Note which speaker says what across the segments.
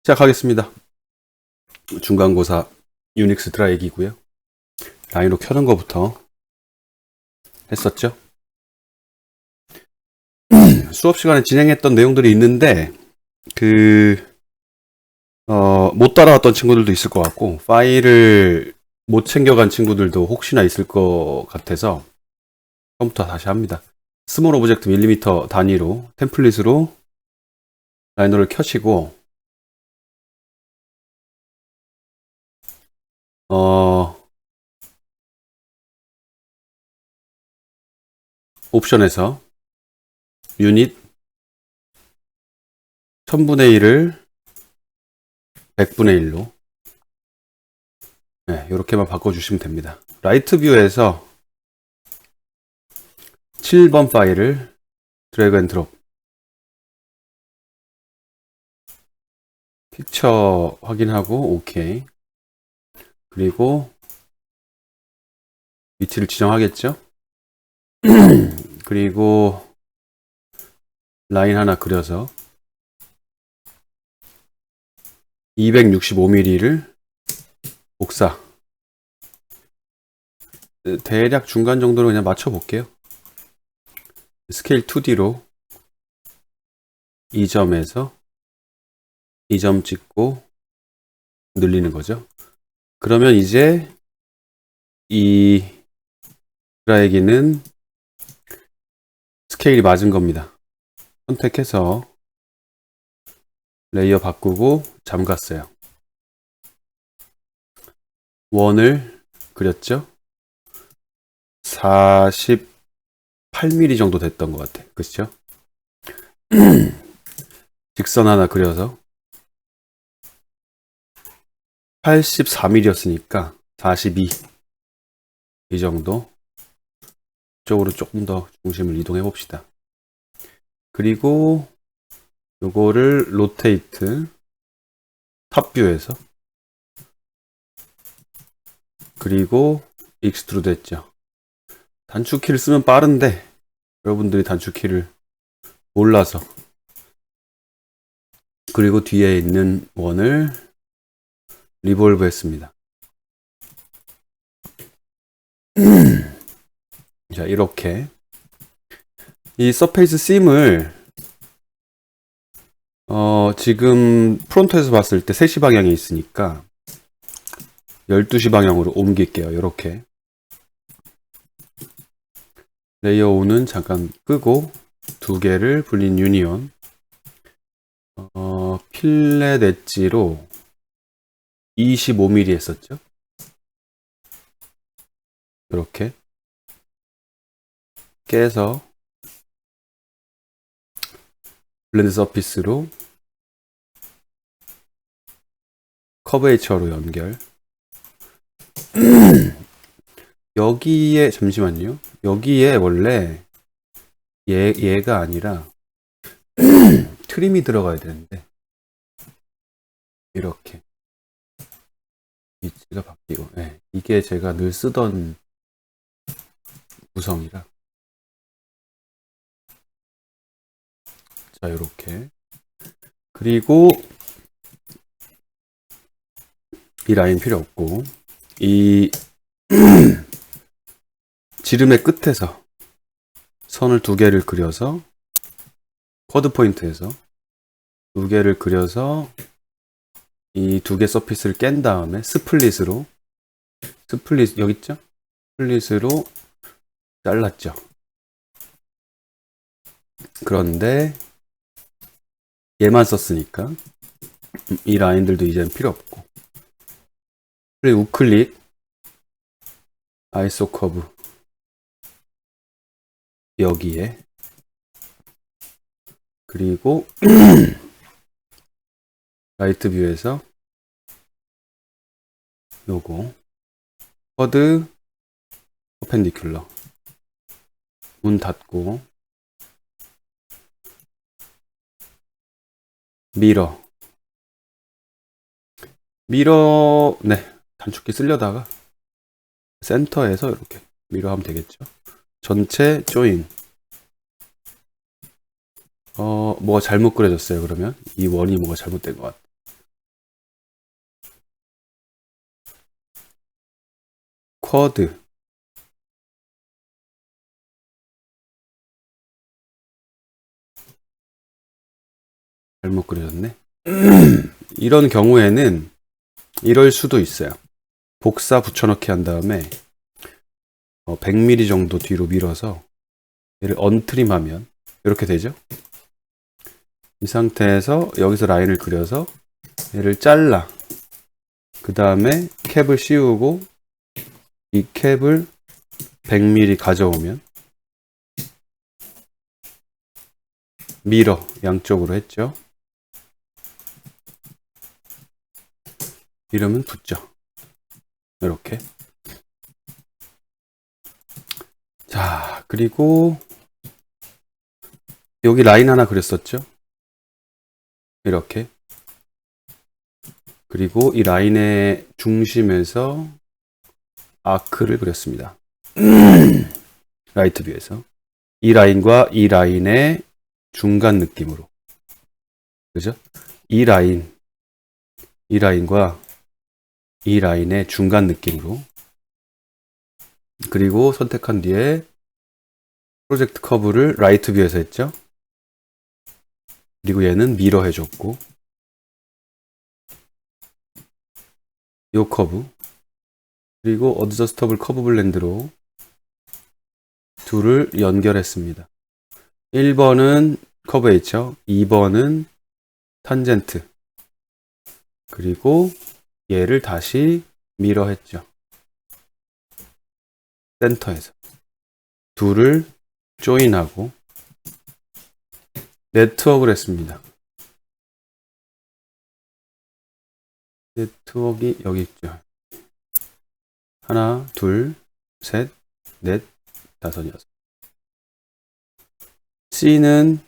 Speaker 1: 시작하겠습니다. 중간고사 유닉스 드라이기고요. 라인으로 켜는 것부터 했었죠. 수업 시간에 진행했던 내용들이 있는데 못 따라왔던 친구들도 있을 것 같고 파일을 못 챙겨간 친구들도 혹시나 있을 것 같아서 처음부터 다시 합니다. 스몰 오브젝트 밀리미터 단위로 템플릿으로 라이너를 켜시고 옵션에서 유닛 1000분의 1을 100분의 1로 이렇게만 바꿔주시면 됩니다. 라이트 뷰에서 7번 파일을 드래그 앤 드롭 픽처 확인하고 OK. 그리고 위치를 지정하겠죠. 그리고 라인 하나 그려서 265mm를 복사. 대략 중간 정도로 그냥 맞춰 볼게요. 스케일 2D로 이 점에서 이 점 찍고 늘리는 거죠. 그러면 이제 이 드라이기는 스케일이 맞은 겁니다. 선택해서 레이어 바꾸고 잠갔어요. 원을 그렸죠. 48mm 정도 됐던 것 같아. 그렇죠? 직선 하나 그려서 84mm였으니까 42. 이 정도 쪽으로 조금 더 중심을 이동해 봅시다. 그리고 요거를 로테이트 탑뷰에서 그리고 익스트루드 했죠. 단축키를 쓰면 빠른데 여러분들이 단축키를 몰라서. 그리고 뒤에 있는 원을 리볼브 했습니다. 자, 이렇게 이 서페이스 심을 지금 프론트에서 봤을 때 3시 방향에 있으니까 12시 방향으로 옮길게요. 이렇게 레이어 5는 잠깐 끄고 두 개를 불린 유니온 필렛 엣지로 25mm 했었죠. 이렇게 깨서 블렌드 서피스로 커브에이처로 연결. 여기에 잠시만요. 여기에 원래 얘가 아니라 트림이 들어가야 되는데 이렇게 위치가 바뀌고 이게 제가 늘 쓰던 구성이라 자 이렇게. 그리고 이 라인 필요 없고 이 지름의 끝에서 선을 두 개를 그려서 쿼드 포인트에서 두 개를 그려서 이 두 개 서피스를 깬 다음에 스플릿 여기 있죠? 스플릿으로 잘랐죠. 그런데 얘만 썼으니까 이 라인들도 이제는 필요 없고 그리고 우클릭 아이소 커브 여기에 그리고 라이트 뷰에서 요거 쿼드 퍼펜디큘러 문 닫고 미러 단축키 쓰려다가 센터에서 이렇게 미러 하면 되겠죠. 전체 조인 뭐가 잘못 그려졌어요. 그러면 이 원이 뭐가 잘못된 것 같아. 쿼드. 잘못 그려졌네. 이런 경우에는 이럴 수도 있어요. 복사 붙여넣기 한 다음에 100mm 정도 뒤로 밀어서 얘를 언트림하면 이렇게 되죠. 이 상태에서 여기서 라인을 그려서 얘를 잘라. 그 다음에 캡을 씌우고 이 캡을 100mm 가져오면 밀어 양쪽으로 했죠. 이러면 붙죠. 이렇게. 자, 그리고 여기 라인 하나 그렸었죠. 이렇게. 그리고 이 라인의 중심에서 아크를 그렸습니다. 라이트 뷰에서 이 라인과 이 라인의 중간 느낌으로, 그죠? 이 라인과 이 라인의 중간 느낌으로. 그리고 선택한 뒤에 프로젝트 커브를 라이트 뷰에서 했죠. 그리고 얘는 미러 해줬고, 요 커브, 그리고 어드저스터블 커브 블렌드로 둘을 연결했습니다. 1번은 커브 H죠. 2번은 탄젠트. 그리고 얘를 다시 미러 했죠. 센터에서. 둘을 조인하고 네트워크를 했습니다. 네트워크가 여기 있죠. 하나, 둘, 셋, 넷, 다섯, 여섯. C는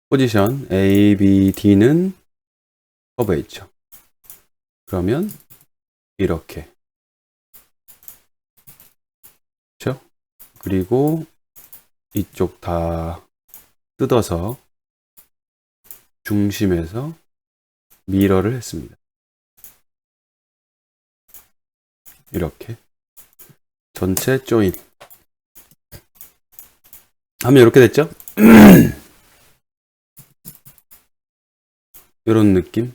Speaker 1: 포지션, A, B, D는 커브 H죠. 그러면 이렇게. 그렇죠? 그리고 이쪽 다 뜯어서 중심에서 미러를 했습니다. 이렇게 전체 조인 하면 이렇게 됐죠? 이런 느낌.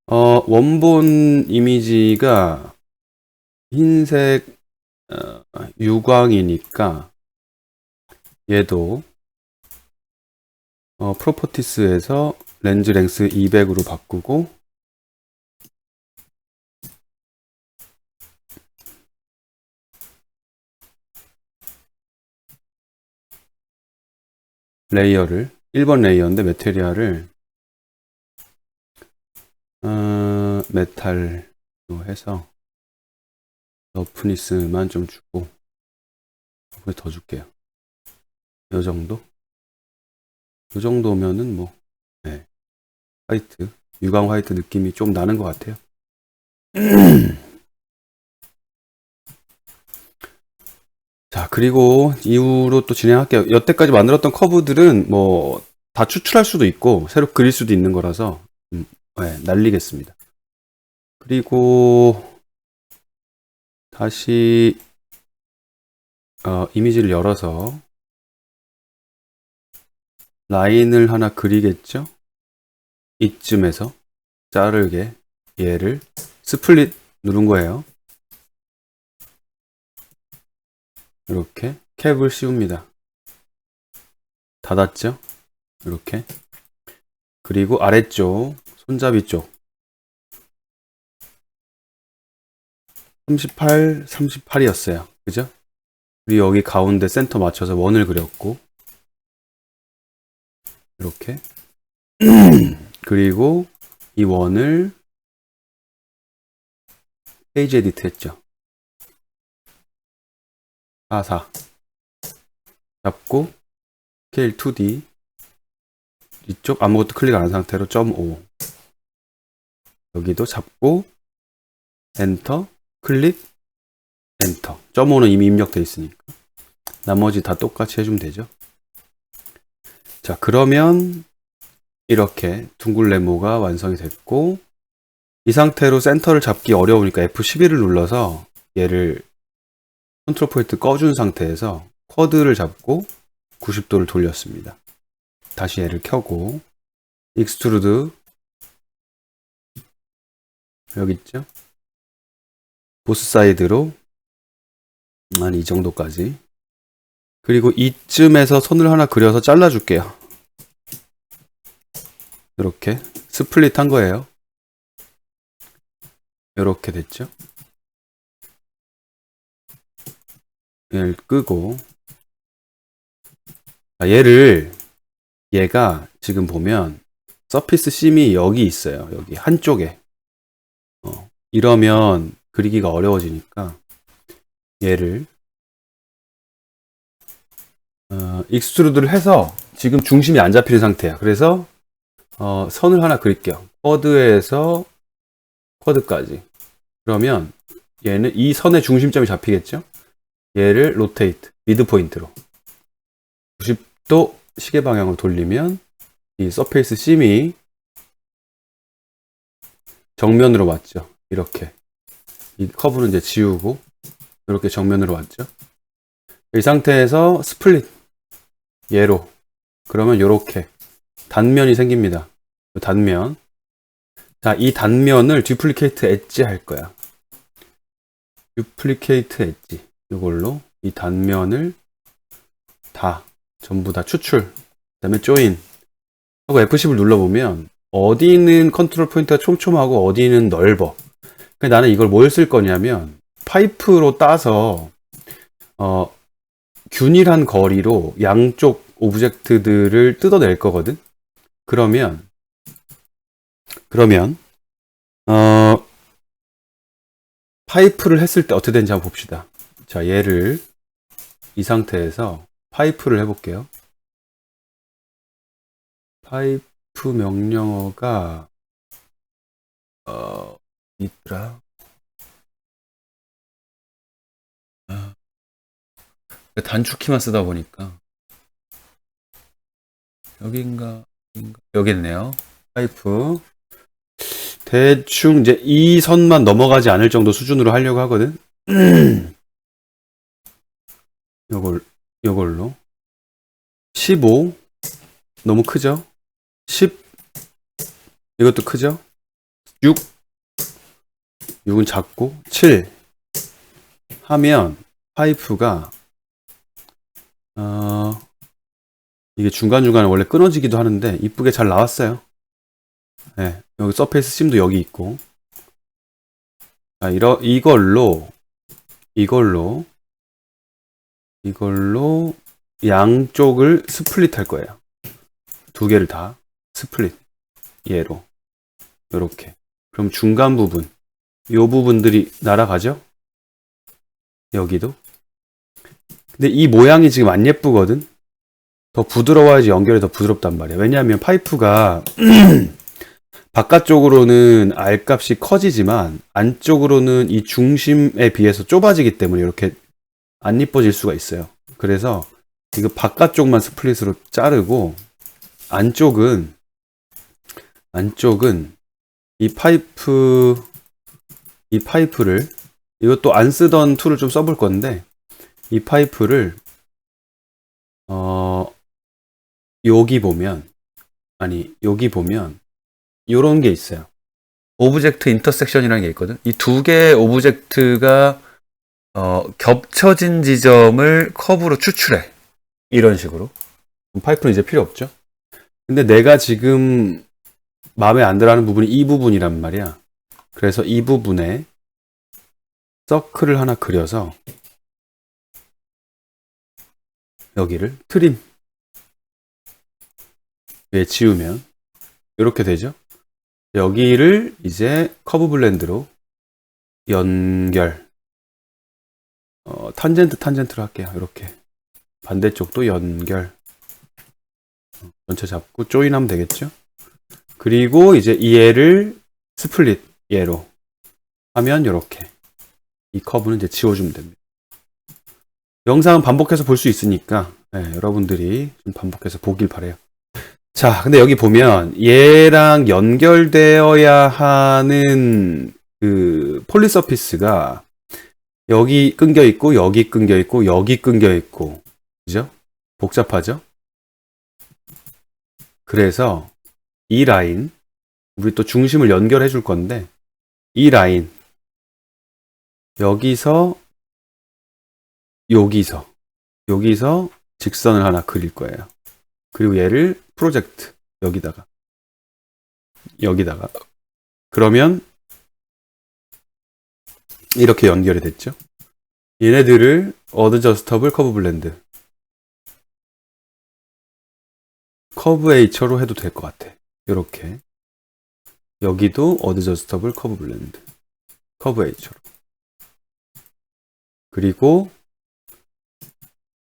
Speaker 1: 원본 이미지가 흰색 유광이니까 얘도 프로퍼티스에서 렌즈 랭스 200으로 바꾸고 레이어를 1번 레이어인데 메테리얼을 메탈로 해서 러프니스만 좀 주고 더 줄게요. 요 정도? 요 정도면은 뭐 네. 화이트, 유광 화이트 느낌이 좀 나는 것 같아요. 자, 그리고 이후로 또 진행할게요. 여태까지 만들었던 커브들은 뭐 다 추출할 수도 있고 새로 그릴 수도 있는 거라서 네, 날리겠습니다. 그리고 다시 이미지를 열어서 라인을 하나 그리겠죠? 이쯤에서 자르게 얘를 스플릿 누른 거예요. 이렇게 캡을 씌웁니다. 닫았죠? 이렇게. 그리고 아래쪽 손잡이 쪽 38, 38이었어요. 그죠? 그리고 여기 가운데 센터 맞춰서 원을 그렸고 이렇게 그리고 이 원을 페이지 에디트 했죠. 44 잡고 스케일 2D 이쪽 아무것도 클릭 안 한 상태로 0.5 여기도 잡고 엔터 클릭 엔터 0.5는 이미 입력되어 있으니까 나머지 다 똑같이 해주면 되죠. 자, 그러면 이렇게 둥글 네모가 완성이 됐고 이 상태로 센터를 잡기 어려우니까 F11을 눌러서 얘를 컨트롤 포인트 꺼준 상태에서 쿼드를 잡고 90도를 돌렸습니다. 다시 얘를 켜고 익스트루드 여기 있죠? 보스 사이드로 한 이 정도까지. 그리고 이쯤에서 선을 하나 그려서 잘라줄게요. 이렇게 스플릿 한 거예요. 이렇게 됐죠? 얘를 끄고 얘가 지금 보면 서피스 심이 여기 있어요. 여기 한쪽에. 이러면 그리기가 어려워지니까 얘를 익스트루드를 해서 지금 중심이 안 잡히는 상태야. 그래서 선을 하나 그릴게요. 쿼드에서 쿼드까지. 그러면 얘는 이 선의 중심점이 잡히겠죠? 얘를 로테이트, 미드 포인트로 90도 시계 방향으로 돌리면 이 서페이스 심이 정면으로 왔죠. 이렇게. 이 커브는 이제 지우고 이렇게 정면으로 왔죠. 이 상태에서 스플릿 얘로 그러면 이렇게 단면이 생깁니다. 단면. 자, 이 단면을 듀플리케이트 엣지 할 거야. 듀플리케이트 엣지. 이걸로 이 단면을 전부 다 추출. 그 다음에 조인. 하고 F10을 눌러보면 어디는 컨트롤 포인트가 촘촘하고 어디는 넓어. 나는 이걸 뭘 쓸 거냐면 파이프로 따서 균일한 거리로 양쪽 오브젝트들을 뜯어낼 거거든. 그러면 파이프를 했을 때 어떻게 되는지 한번 봅시다. 자, 얘를 이 상태에서 파이프를 해볼게요. 파이프 명령어가 있더라. 단축키만 쓰다 보니까 여기인가 여기 있네요. 파이프 대충 이제 이 선만 넘어가지 않을 정도 수준으로 하려고 하거든. 요걸로 15 너무 크죠? 10 이것도 크죠? 6은 작고 7 하면 파이프가 이게 중간중간에 원래 끊어지기도 하는데 이쁘게 잘 나왔어요. 네, 여기 서페이스 심도 여기 있고. 자, 이걸로 양쪽을 스플릿 할 거예요. 두 개를 다 스플릿 얘로 요렇게. 그럼 중간 부분 요 부분들이 날아가죠? 여기도. 근데 이 모양이 지금 안 예쁘거든? 더 부드러워야지 연결이 더 부드럽단 말이야. 왜냐하면 파이프가 바깥쪽으로는 R값이 커지지만 안쪽으로는 이 중심에 비해서 좁아지기 때문에 이렇게 안 이뻐질 수가 있어요. 그래서 이거 바깥쪽만 스플릿으로 자르고 안쪽은 이 파이프를 이것도 안 쓰던 툴을 좀 써볼 건데 이 파이프를 여기 보면 요런 게 있어요. 오브젝트 인터섹션이라는 게 있거든. 이 두 개의 오브젝트가 겹쳐진 지점을 커브로 추출해. 이런 식으로. 파이프는 이제 필요 없죠. 근데 내가 지금 마음에 안 들어하는 부분이 이 부분이란 말이야. 그래서 이 부분에 서클을 하나 그려서 여기를 트림 지우면 이렇게 되죠. 여기를 이제 커브 블렌드로 연결 탄젠트로 할게요. 이렇게 반대쪽도 연결 전체 잡고 조인하면 되겠죠. 그리고 이제 이 얘를 스플릿 얘로 하면 이렇게 이 커브는 이제 지워주면 됩니다. 영상은 반복해서 볼 수 있으니까 여러분들이 좀 반복해서 보길 바래요. 자, 근데 여기 보면 얘랑 연결되어야 하는 그 폴리서피스가 여기 끊겨 있고, 여기 끊겨 있고, 여기 끊겨 있고, 그죠? 복잡하죠? 그래서 이 라인, 우리 또 중심을 연결해 줄 건데, 이 라인, 여기서, 여기서 직선을 하나 그릴 거예요. 그리고 얘를 프로젝트, 여기다가. 그러면 이렇게 연결이 됐죠. 얘네들을 어드저스터블 커브 블렌드, 커브 H로 해도 될 것 같아. 이렇게 여기도 어드저스터블 커브 블렌드, 커브 H로. 그리고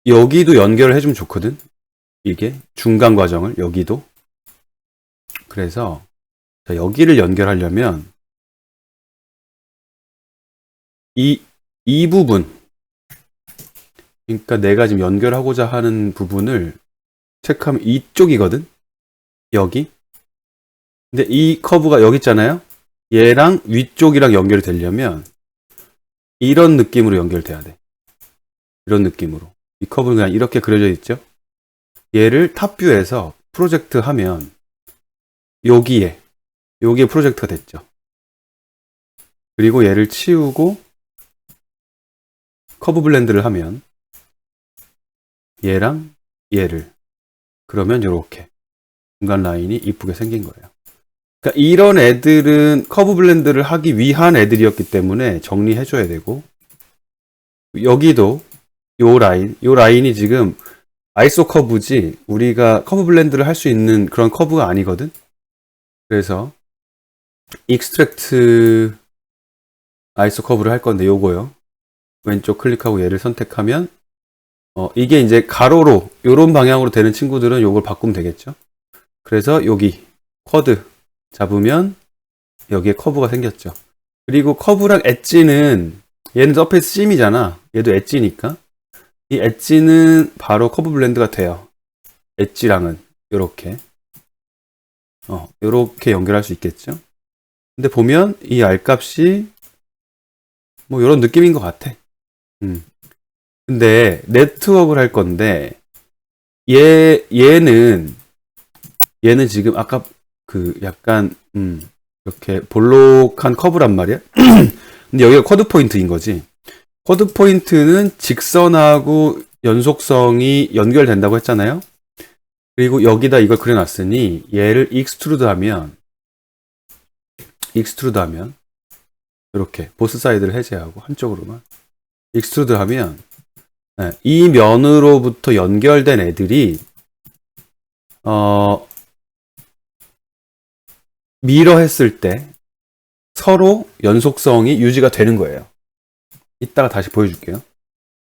Speaker 1: 여기도 연결을 해주면 좋거든. 이게 중간 과정을 여기도. 그래서 자, 여기를 연결하려면 이 부분, 그러니까 내가 지금 연결하고자 하는 부분을 체크하면 이쪽이거든. 여기. 근데 이 커브가 여기 있잖아요. 얘랑 위쪽이랑 연결이 되려면 이런 느낌으로 연결돼야 돼. 이런 느낌으로. 이 커브는 그냥 이렇게 그려져 있죠. 얘를 탑뷰에서 프로젝트 하면 여기에 프로젝트가 됐죠. 그리고 얘를 치우고 커브 블렌드를 하면 얘랑 얘를, 그러면 이렇게 중간 라인이 이쁘게 생긴 거예요. 그러니까 이런 애들은 커브 블렌드를 하기 위한 애들이었기 때문에 정리해 줘야 되고, 여기도 요 라인이 지금 아이소 커브지 우리가 커브 블렌드를 할 수 있는 그런 커브가 아니거든. 그래서 익스트랙트 아이소 커브를 할 건데 요거요. 왼쪽 클릭하고 얘를 선택하면 이게 이제 가로로 요런 방향으로 되는 친구들은 요걸 바꾸면 되겠죠. 그래서 여기 쿼드 잡으면 여기에 커브가 생겼죠. 그리고 커브랑 엣지는 얘는 서페이스 심이잖아. 얘도 엣지니까 이 엣지는 바로 커브 블렌드가 돼요. 엣지랑은 요렇게 요렇게 연결할 수 있겠죠. 근데 보면 이 R값이 뭐 요런 느낌인 것 같아. 근데 네트워크를 할 건데 얘는 지금 아까 그 약간 이렇게 볼록한 커브란 말이야. 근데 여기가 쿼드 포인트인 거지. 쿼드 포인트는 직선하고 연속성이 연결된다고 했잖아요. 그리고 여기다 이걸 그려놨으니 얘를 익스트루드 하면 이렇게 보스 사이드를 해제하고 한쪽으로만 익스트루드 하면 이 면으로부터 연결된 애들이 미러 했을 때 서로 연속성이 유지가 되는 거예요. 이따가 다시 보여줄게요.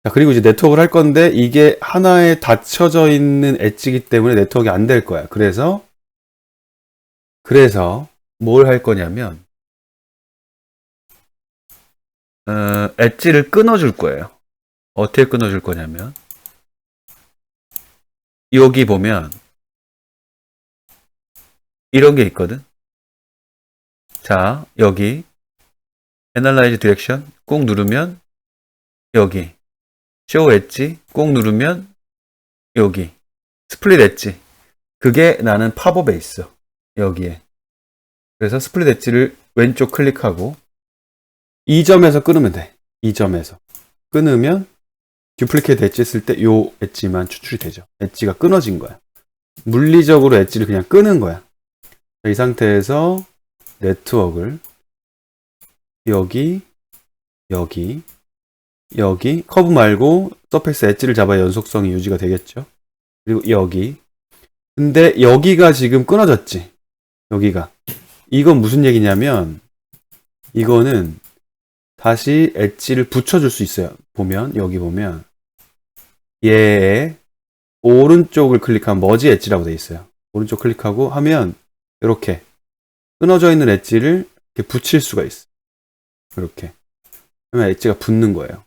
Speaker 1: 자, 그리고 이제 네트워크를 할 건데 이게 하나에 닫혀져 있는 엣지이기 때문에 네트워크가 안 될 거야. 그래서 뭘 할 거냐면 엣지를 끊어줄 거예요. 어떻게 끊어줄 거냐면 여기 보면 이런 게 있거든. 자, 여기 Analyze Direction 꾹 누르면 여기 Show Edge 꾹 누르면 여기 스플릿 엣지, 그게 나는 팝업에 있어. 여기에. 그래서 스플릿 엣지를 왼쪽 클릭하고 이 점에서 끊으면 돼. 이 점에서 끊으면 듀플리케이트 엣지 했을 때 요 엣지만 추출이 되죠. 엣지가 끊어진 거야. 물리적으로 엣지를 그냥 끄는 거야. 이 상태에서 네트워크를 여기 커브 말고 서페이스 엣지를 잡아야 연속성이 유지가 되겠죠. 그리고 여기. 근데 여기가 지금 끊어졌지. 여기가. 이건 무슨 얘기냐면 이거는 다시 엣지를 붙여줄 수 있어요. 보면 여기 보면 얘의 오른쪽을 클릭하면 머지 엣지라고 되어 있어요. 오른쪽 클릭하고 하면 이렇게 끊어져 있는 엣지를 이렇게 붙일 수가 있어. 이렇게 그러면 엣지가 붙는 거예요.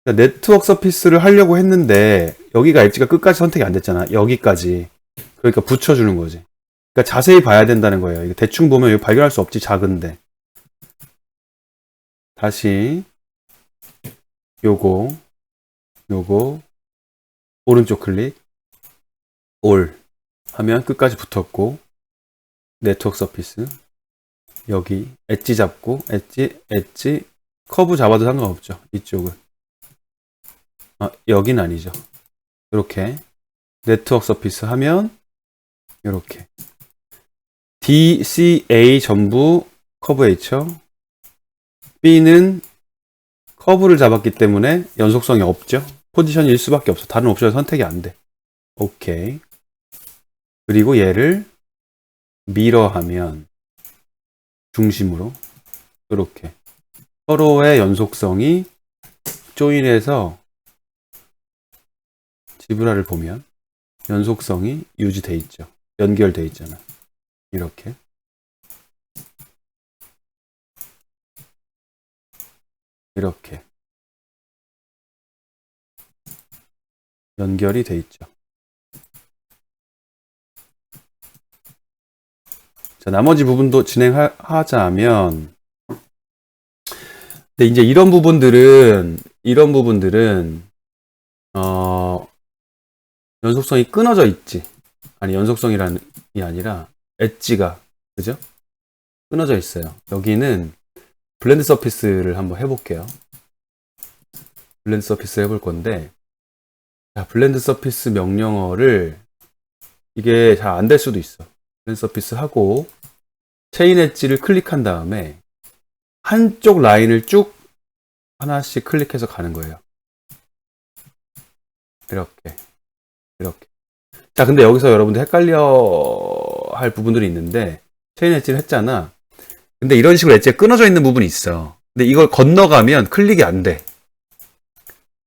Speaker 1: 그러니까 네트워크 서피스를 하려고 했는데 여기가 엣지가 끝까지 선택이 안 됐잖아. 여기까지. 그러니까 붙여주는 거지. 그러니까 자세히 봐야 된다는 거예요. 이거 대충 보면 이거 발견할 수 없지, 작은데. 다시 요거 오른쪽 클릭 올 하면 끝까지 붙었고, 네트워크 서피스 여기 엣지 잡고 엣지 커브 잡아도 상관없죠. 이쪽은 여긴 아니죠. 이렇게 네트워크 서피스 하면 이렇게 D, C, A 전부 커브 H죠. B는 커브를 잡았기 때문에 연속성이 없죠. 포지션일 수밖에 없어. 다른 옵션 선택이 안 돼. 오케이. 그리고 얘를 미러하면 중심으로 이렇게 서로의 연속성이 조인해서 지브라를 보면 연속성이 유지돼 있죠. 연결돼 있잖아. 이렇게 연결이 돼 있죠. 자, 나머지 부분도 진행하자면, 근데 이제 이런 부분들은 연속성이 끊어져 있지. 아니, 연속성이라는 게 아니라 엣지가, 그죠? 끊어져 있어요. 여기는 블렌드 서피스를 한번 해볼게요. 블렌드 서피스 해볼 건데, 자, 블렌드 서피스 명령어를 이게 잘 안 될 수도 있어. 블렌드 서피스 하고 체인 엣지를 클릭한 다음에 한쪽 라인을 쭉 하나씩 클릭해서 가는 거예요. 이렇게. 자, 근데 여기서 여러분들 헷갈려 할 부분들이 있는데, 체인 엣지를 했잖아. 근데 이런 식으로 엣지가 끊어져 있는 부분이 있어. 근데 이걸 건너가면 클릭이 안 돼.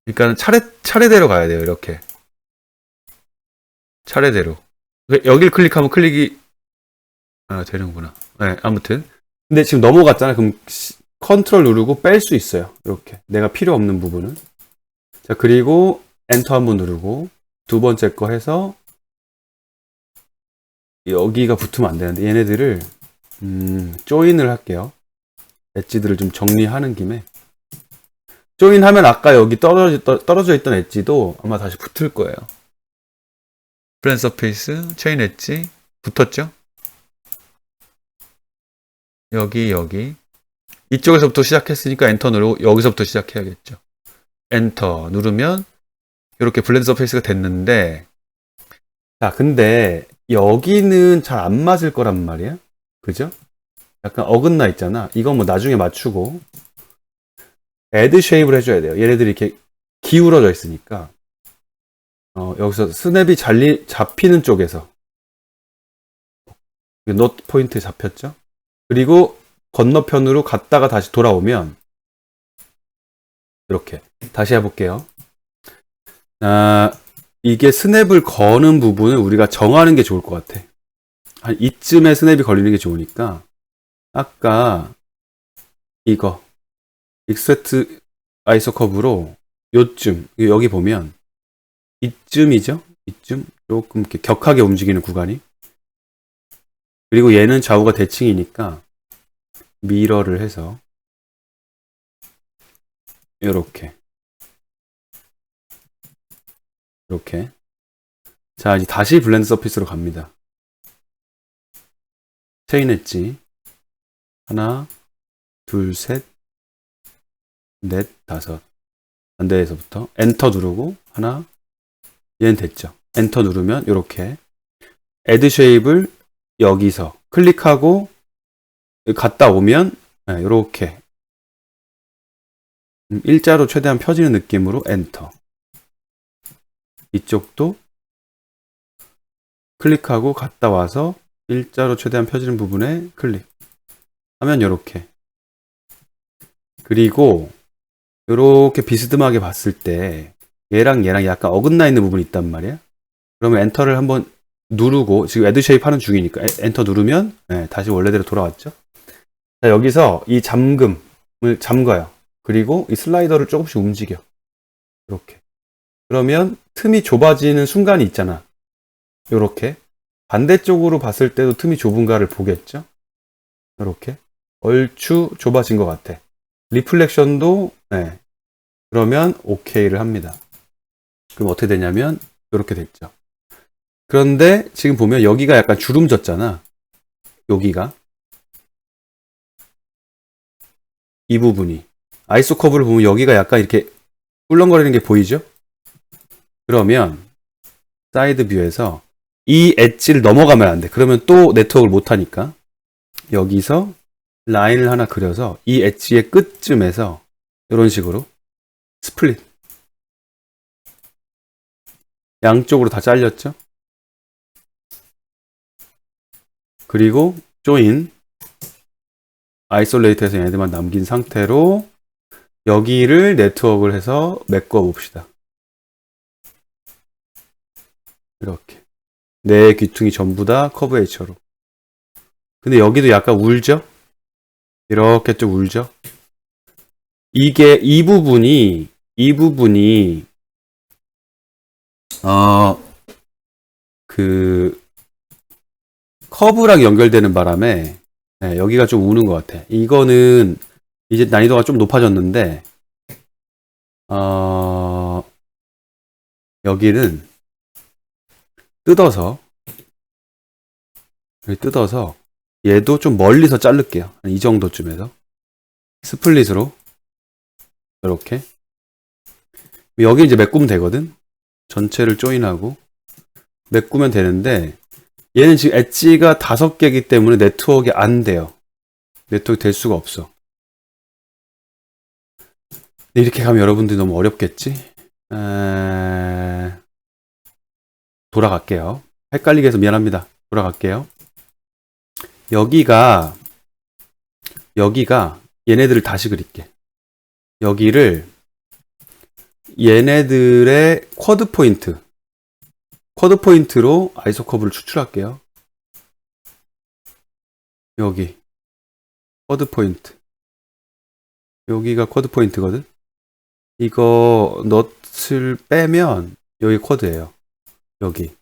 Speaker 1: 그러니까 차례대로 가야 돼요. 이렇게 차례대로. 여길 클릭하면 클릭이 되는구나. 네, 아무튼 근데 지금 넘어갔잖아. 그럼 컨트롤 누르고 뺄 수 있어요. 이렇게 내가 필요 없는 부분은. 자, 그리고 엔터 한번 누르고 두 번째 거 해서 여기가 붙으면 안 되는데 얘네들을 조인을 할게요. 엣지들을 좀 정리하는 김에 조인하면 아까 여기 떨어져 있던 엣지도 아마 다시 붙을 거예요. 블렌드 서페이스, 체인 엣지 붙었죠? 여기 이쪽에서부터 시작했으니까 엔터 누르고 여기서부터 시작해야겠죠. 엔터 누르면 이렇게 블렌드 서페이스가 됐는데, 자, 근데 여기는 잘 안 맞을 거란 말이야. 그죠? 약간 어긋나 있잖아. 이건 뭐 나중에 맞추고 애드 쉐입을 해줘야 돼요. 얘네들이 이렇게 기울어져 있으니까 여기서 스냅이 잡히는 쪽에서 노트 포인트 잡혔죠? 그리고 건너편으로 갔다가 다시 돌아오면 이렇게 다시 해볼게요. 이게 스냅을 거는 부분을 우리가 정하는 게 좋을 것 같아. 한 이쯤에 스냅이 걸리는 게 좋으니까 아까 이거 익스트 아이소 커브로 요쯤 여기 보면 이쯤이죠? 이쯤 조금 이렇게 격하게 움직이는 구간이. 그리고 얘는 좌우가 대칭이니까 미러를 해서 이렇게 자, 이제 다시 블렌드 서피스로 갑니다. 체인 엣지 하나 둘 셋 넷 다섯 반대에서부터 엔터 누르고 하나, 얘는 됐죠. 엔터 누르면 이렇게 애드 쉐입을 여기서 클릭하고 갔다 오면 이렇게 일자로 최대한 펴지는 느낌으로 엔터. 이쪽도 클릭하고 갔다 와서 일자로 최대한 펴지는 부분에 클릭 하면 이렇게. 그리고 이렇게 비스듬하게 봤을 때 얘랑 약간 어긋나 있는 부분이 있단 말이야. 그러면 엔터를 한번 누르고, 지금 애드 쉐입 하는 중이니까 엔터 누르면 다시 원래대로 돌아왔죠. 자, 여기서 이 잠금을 잠가요. 그리고 이 슬라이더를 조금씩 움직여. 이렇게. 그러면 틈이 좁아지는 순간이 있잖아. 요렇게. 반대쪽으로 봤을 때도 틈이 좁은가를 보겠죠? 요렇게. 얼추 좁아진 것 같아. 리플렉션도, 네. 그러면 오케이를 합니다. 그럼 어떻게 되냐면, 요렇게 됐죠. 그런데 지금 보면 여기가 약간 주름졌잖아. 여기가. 이 부분이. 아이소 커브를 보면 여기가 약간 이렇게 꿀렁거리는 게 보이죠? 그러면 사이드 뷰에서 이 엣지를 넘어가면 안 돼. 그러면 또 네트워크를 못 하니까 여기서 라인을 하나 그려서 이 엣지의 끝쯤에서 이런 식으로 스플릿. 양쪽으로 다 잘렸죠? 그리고 조인 아이솔레이트해서 얘네들만 남긴 상태로 여기를 네트워크를 해서 메꿔 봅시다. 이렇게. 네 귀퉁이 전부 다 커브에이처로. 근데 여기도 약간 울죠? 이렇게 좀 울죠? 이게 이 부분이 어 그 커브랑 연결되는 바람에 네, 여기가 좀 우는 것 같아. 이거는 이제 난이도가 좀 높아졌는데 여기는 뜯어서 여기 뜯어서 얘도 좀 멀리서 자를게요. 이 정도쯤에서 스플릿으로 이렇게 여기 이제 메꾸면 되거든. 전체를 조인하고 메꾸면 되는데 얘는 지금 엣지가 5개이기 때문에 네트워크가 안 돼요. 네트워크 될 수가 없어. 이렇게 가면 여러분들이 너무 어렵겠지? 돌아갈게요. 헷갈리게 해서 미안합니다. 돌아갈게요. 여기가 얘네들을 다시 그릴게. 여기를 얘네들의 쿼드 포인트로 아이소 커브를 추출할게요. 여기 쿼드 포인트. 여기가 쿼드 포인트거든. 이거 넛을 빼면 여기 쿼드예요. 여기.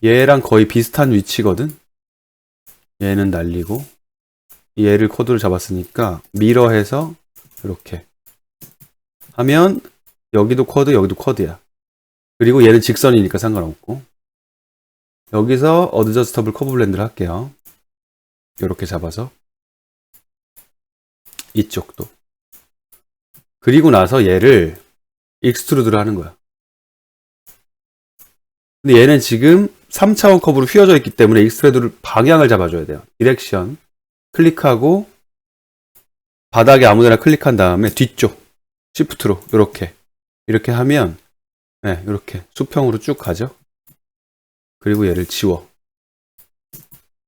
Speaker 1: 얘랑 거의 비슷한 위치거든. 얘는 날리고 얘를 쿼드를 잡았으니까 미러해서 이렇게 하면 여기도 쿼드, 여기도 쿼드야. 그리고 얘는 직선이니까 상관없고 여기서 어드저스터블 커브 블렌드를 할게요. 이렇게 잡아서 이쪽도. 그리고 나서 얘를 익스트루드를 하는 거야. 근데 얘는 지금 3차원 커브로 휘어져 있기 때문에 익스트루드를 방향을 잡아줘야 돼요. 디렉션 클릭하고 바닥에 아무데나 클릭한 다음에 뒤쪽 시프트로 이렇게 하면 네, 이렇게 수평으로 쭉 가죠. 그리고 얘를 지워.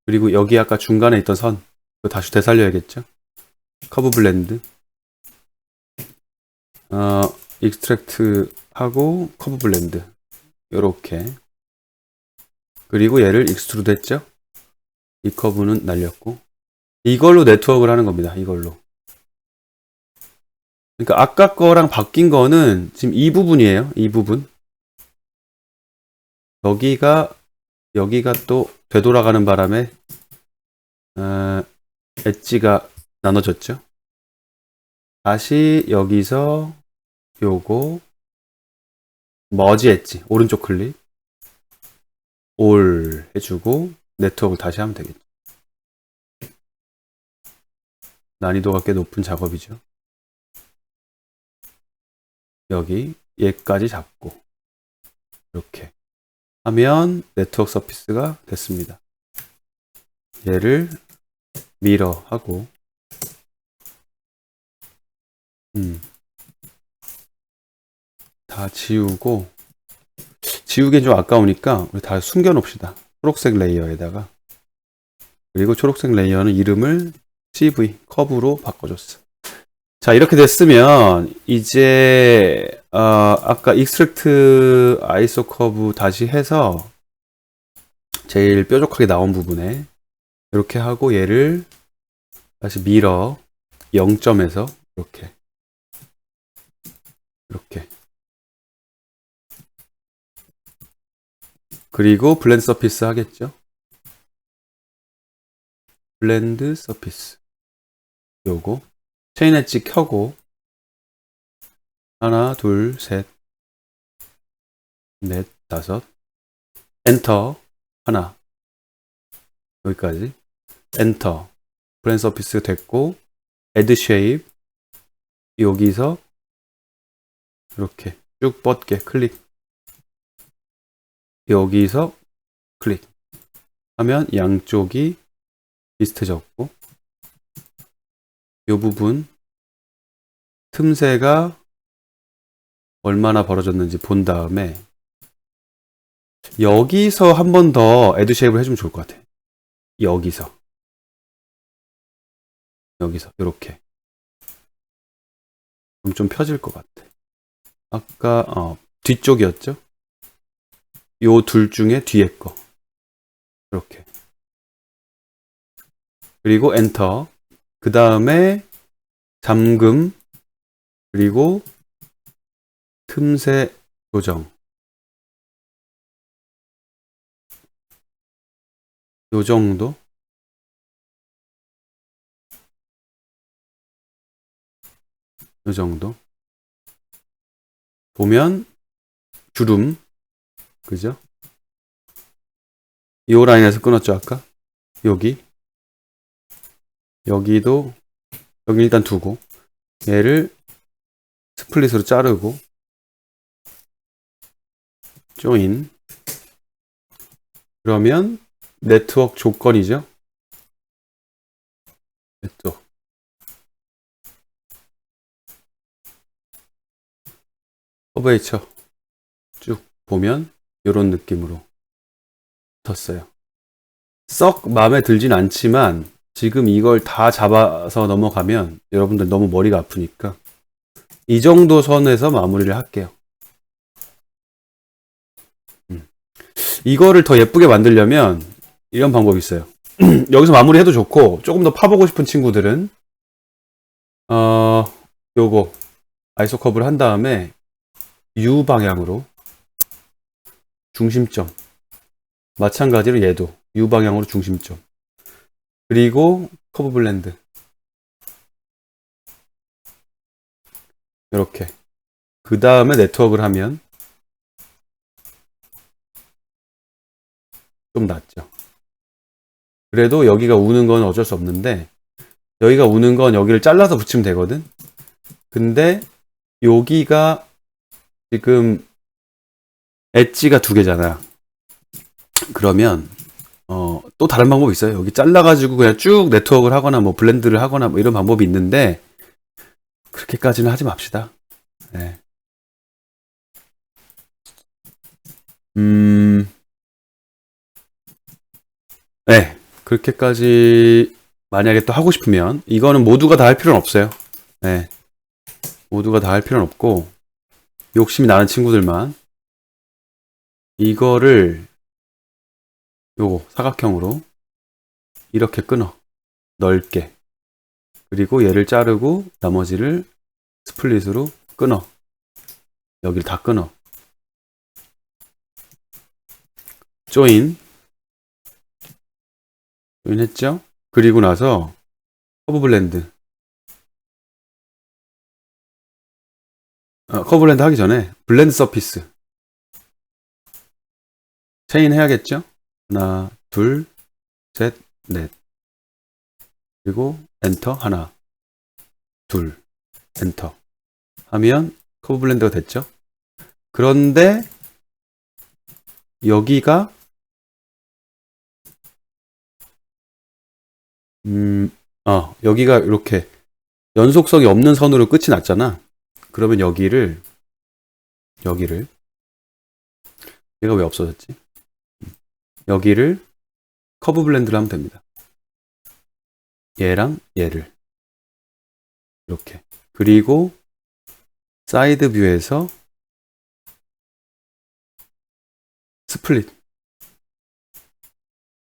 Speaker 1: 그리고 여기 아까 중간에 있던 선 이거 다시 되살려야겠죠. 커브 블렌드 익스트랙트 하고 커브 블렌드 요렇게. 그리고 얘를 익스트루드 했죠. 이 커브는 날렸고 이걸로 네트워크를 하는 겁니다. 이걸로. 그러니까 아까 거랑 바뀐 거는 지금 이 부분이에요. 이 부분. 여기가 또 되돌아가는 바람에 엣지가 나눠졌죠. 다시 여기서 요거 머지 엣지 오른쪽 클릭 올 해주고 네트워크를 다시 하면 되겠죠. 난이도가 꽤 높은 작업이죠. 여기 얘까지 잡고 이렇게 하면 네트워크 서피스가 됐습니다. 얘를 미러하고 다 지우고 지우기엔 좀 아까우니까 우리 다 숨겨 놓읍시다. 초록색 레이어에다가. 그리고 초록색 레이어는 이름을 CV 커브로 바꿔줬어. 자, 이렇게 됐으면 이제 아까 익스트랙트 아이소 커브 다시 해서 제일 뾰족하게 나온 부분에 이렇게 하고 얘를 다시 미러 0점에서 이렇게 그리고 블렌드 서피스 하겠죠. 블렌드 서피스. 요거. 체인 엣지 켜고. 하나, 둘, 셋, 넷, 다섯. 엔터. 하나. 여기까지. 엔터. 블렌드 서피스 됐고. 애드 쉐입. 여기서 이렇게 쭉 뻗게 클릭. 여기서 클릭. 하면 양쪽이 비슷해졌고. 이 부분 틈새가 얼마나 벌어졌는지 본 다음에 여기서 한 번 더 애드 쉐입을 해주면 좋을 것 같아. 여기서 이렇게 그럼 좀 펴질 것 같아. 아까 뒤쪽이었죠? 요 둘 중에 뒤에 거 이렇게. 그리고 엔터. 그 다음에 잠금. 그리고 틈새 조정. 요 정도. 요 정도. 보면 주름. 그죠? 요 라인에서 끊었죠, 아까? 여기도 여기 일단 두고 얘를 스플릿으로 자르고 조인. 그러면 네트워크 조건이죠. 네트워크. 커버레이처 쭉 보면 이런 느낌으로 붙었어요. 썩 마음에 들진 않지만 지금 이걸 다 잡아서 넘어가면 여러분들 너무 머리가 아프니까 이 정도 선에서 마무리를 할게요. 이거를 더 예쁘게 만들려면 이런 방법이 있어요. 여기서 마무리해도 좋고 조금 더 파보고 싶은 친구들은 요거 아이소 커브를 한 다음에 U 방향으로 중심점, 마찬가지로 얘도 U 방향으로 중심점, 그리고 커브 블렌드 이렇게. 그 다음에 네트워크를 하면 좀 낫죠. 그래도 여기가 우는 건 어쩔 수 없는데 여기가 우는 건 여기를 잘라서 붙이면 되거든. 근데 여기가 지금 엣지가 두 개잖아. 그러면 또 다른 방법이 있어요. 여기 잘라가지고 그냥 쭉 네트워크를 하거나 뭐 블렌드를 하거나 뭐 이런 방법이 있는데 그렇게까지는 하지 맙시다. 네. 네. 그렇게까지 만약에 또 하고 싶으면 이거는 모두가 다 할 필요는 없어요. 네. 모두가 다 할 필요는 없고 욕심이 나는 친구들만 이거를 요거 사각형으로 이렇게 끊어. 넓게. 그리고 얘를 자르고 나머지를 스플릿으로 끊어. 여기를 다 끊어. 조인 했죠? 그리고 나서 커브 블렌드. 커브 블렌드 하기 전에 블렌드 서피스. 체인 해야겠죠? 하나, 둘, 셋, 넷. 그리고 엔터. 하나, 둘, 엔터. 하면 커브 블렌드가 됐죠? 그런데 여기가 여기가 이렇게 연속성이 없는 선으로 끝이 났잖아. 그러면 여기를 얘가 왜 없어졌지? 여기를 커브 블렌드를 하면 됩니다. 얘랑 얘를 이렇게. 그리고 사이드 뷰에서 스플릿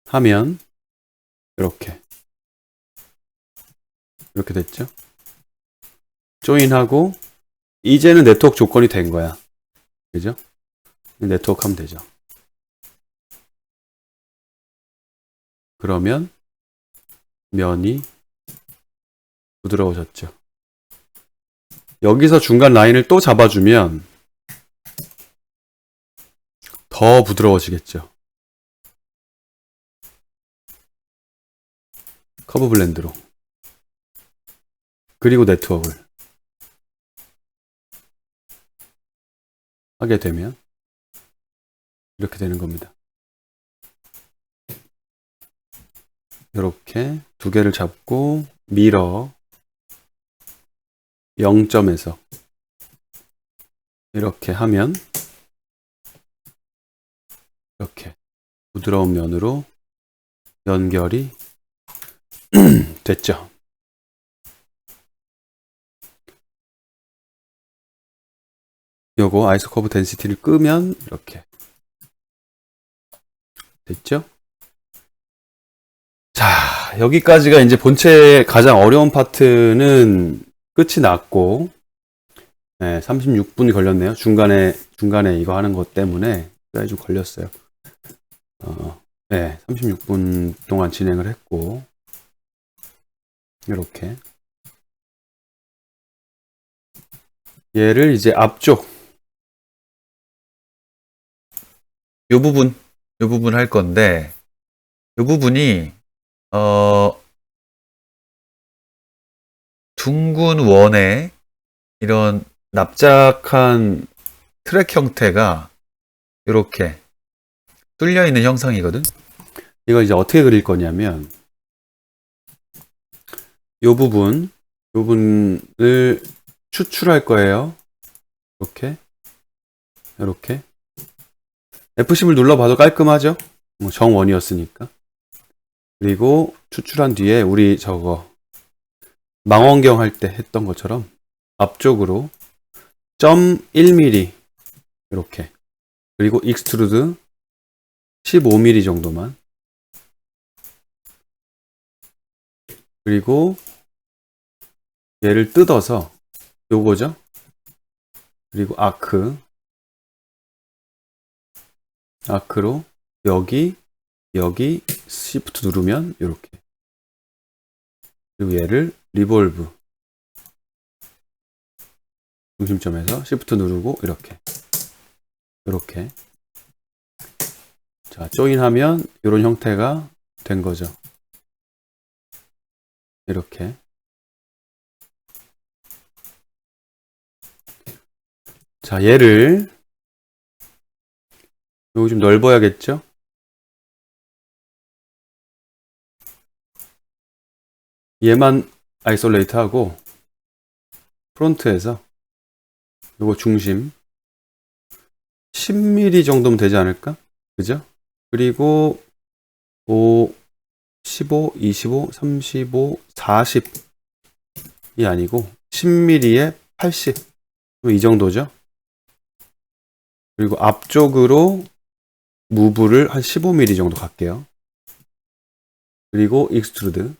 Speaker 1: 하면 이렇게 됐죠? 조인하고 이제는 네트워크 조건이 된 거야. 그죠? 네트워크 하면 되죠. 그러면 면이 부드러워졌죠. 여기서 중간 라인을 또 잡아주면 더 부드러워지겠죠. 커브 블렌드로. 그리고 네트워크를 하게 되면 이렇게 되는 겁니다. 이렇게 두 개를 잡고 미러 0점에서 이렇게 하면 이렇게 부드러운 면으로 연결이 됐죠. 요거 아이소 커브 덴시티를 끄면 이렇게 됐죠. 자, 여기까지가 이제 본체의 가장 어려운 파트는 끝이 났고, 네, 36분이 걸렸네요. 중간에 이거 하는 것 때문에 시간이 좀 걸렸어요. 네, 36분 동안 진행을 했고, 이렇게. 얘를 이제 앞쪽, 요 부분 할 건데, 요 부분이, 둥근 원에 이런 납작한 트랙 형태가 이렇게 뚫려 있는 형상이거든. 이걸 이제 어떻게 그릴 거냐면 요 부분을 추출할 거예요. 이렇게 F10을 눌러봐도 깔끔하죠. 정원이었으니까. 그리고 추출한 뒤에 우리 저거 망원경 할 때 했던 것처럼 앞쪽으로 0.1mm 이렇게, 그리고 익스트루드 15mm 정도만, 그리고 얘를 뜯어서 요거죠. 그리고 아크로 여기 시프트 누르면 이렇게, 그리고 얘를 리볼브 중심점에서 시프트 누르고 이렇게 자, 조인하면 이런 형태가 된 거죠. 이렇게. 자, 얘를 여기 좀 넓어야겠죠? 얘만 아이솔레이트 하고 프론트에서 요거 중심 10mm 정도면 되지 않을까? 그죠? 그리고 5, 15, 25, 35, 40이 아니고 10mm에 80. 이 정도죠? 그리고 앞쪽으로 무브를 한 15mm 정도 갈게요. 그리고 익스트루드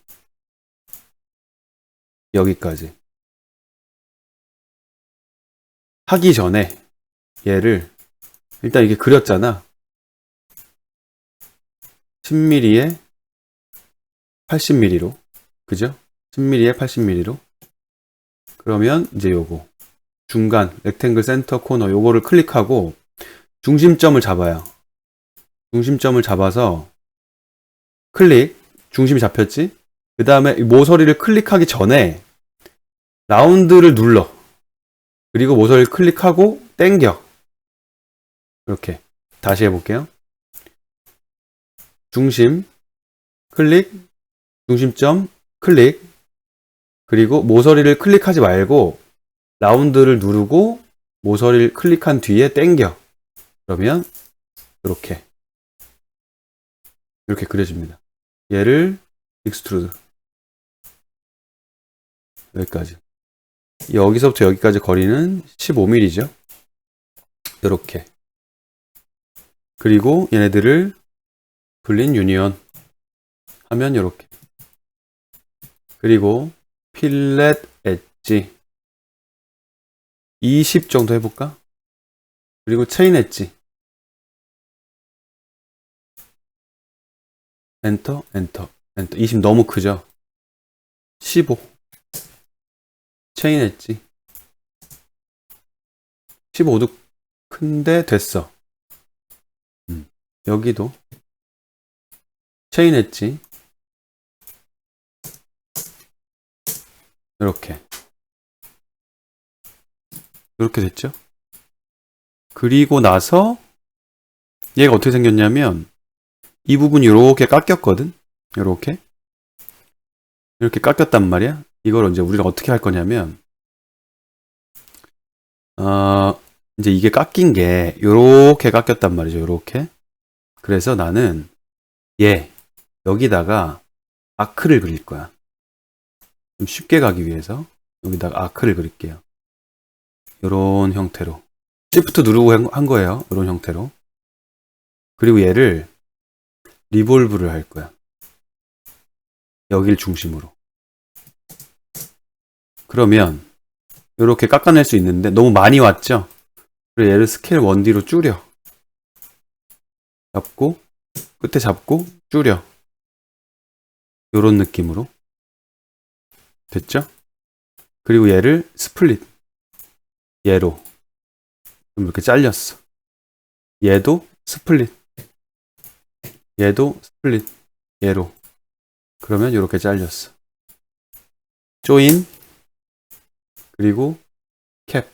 Speaker 1: 여기까지 하기 전에 얘를 일단 이렇게 그렸잖아. 10mm에 80mm로, 그죠? 10mm에 80mm로. 그러면 이제 요거 중간 렉탱글 센터 코너 요거를 클릭하고 중심점을 잡아요. 중심점을 잡아서 클릭, 중심이 잡혔지? 그 다음에 모서리를 클릭하기 전에 라운드를 눌러. 그리고 모서리를 클릭하고 당겨. 이렇게 다시 해볼게요. 중심 클릭, 중심점 클릭, 그리고 모서리를 클릭하지 말고 라운드를 누르고 모서리를 클릭한 뒤에 당겨. 그러면 이렇게 그려집니다. 얘를 익스트루드 여기까지, 여기서부터 여기까지 거리는 15mm죠. 이렇게. 그리고 얘네들을 블린 유니언 하면 이렇게. 그리고 필렛 엣지 20 정도 해볼까? 그리고 체인 엣지 엔터, 엔터, 엔터. 20 너무 크죠? 15. 체인 엣지. 15도 큰데 됐어. 여기도 체인 엣지. 이렇게. 이렇게 됐죠? 그리고 나서 얘가 어떻게 생겼냐면 이 부분이 이렇게 깎였거든? 이렇게. 이렇게 깎였단 말이야. 이걸 이제 우리가 어떻게 할 거냐면 이제 이게 깎인 게 요렇게 깎였단 말이죠. 요렇게. 그래서 나는 여기다가 아크를 그릴 거야. 좀 쉽게 가기 위해서 여기다가 아크를 그릴게요. 요런 형태로. Shift 누르고 한 거예요. 요런 형태로. 그리고 얘를 리볼브를 할 거야. 여길 중심으로. 그러면 요렇게 깎아낼 수 있는데 너무 많이 왔죠? 그래서 얘를 스케일 1D로 줄여. 잡고 끝에 잡고 줄여. 요런 느낌으로. 됐죠? 그리고 얘를 스플릿. 얘로. 좀 이렇게 잘렸어. 얘도 스플릿. 얘도 스플릿. 얘로. 그러면 이렇게 잘렸어. 조인. 그리고 캡.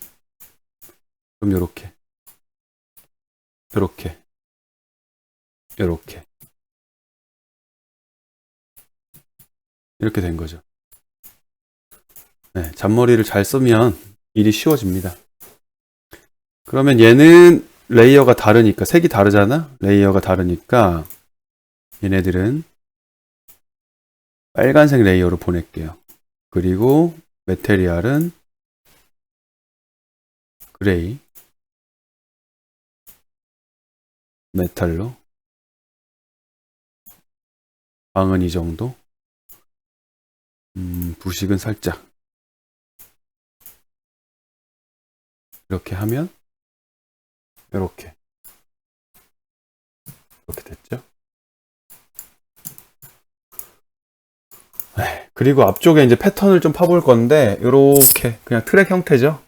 Speaker 1: 그럼 요렇게. 요렇게. 요렇게. 이렇게 된 거죠. 네, 잔머리를 잘 쓰면 일이 쉬워집니다. 그러면 얘는 레이어가 다르니까, 색이 다르잖아? 레이어가 다르니까 얘네들은 빨간색 레이어로 보낼게요. 그리고 메테리얼은 그레이, 메탈로, 광은 이 정도, 부식은 살짝. 이렇게 하면 이렇게 됐죠? 네, 그리고 앞쪽에 이제 패턴을 좀 파볼 건데 이렇게 그냥 트랙 형태죠.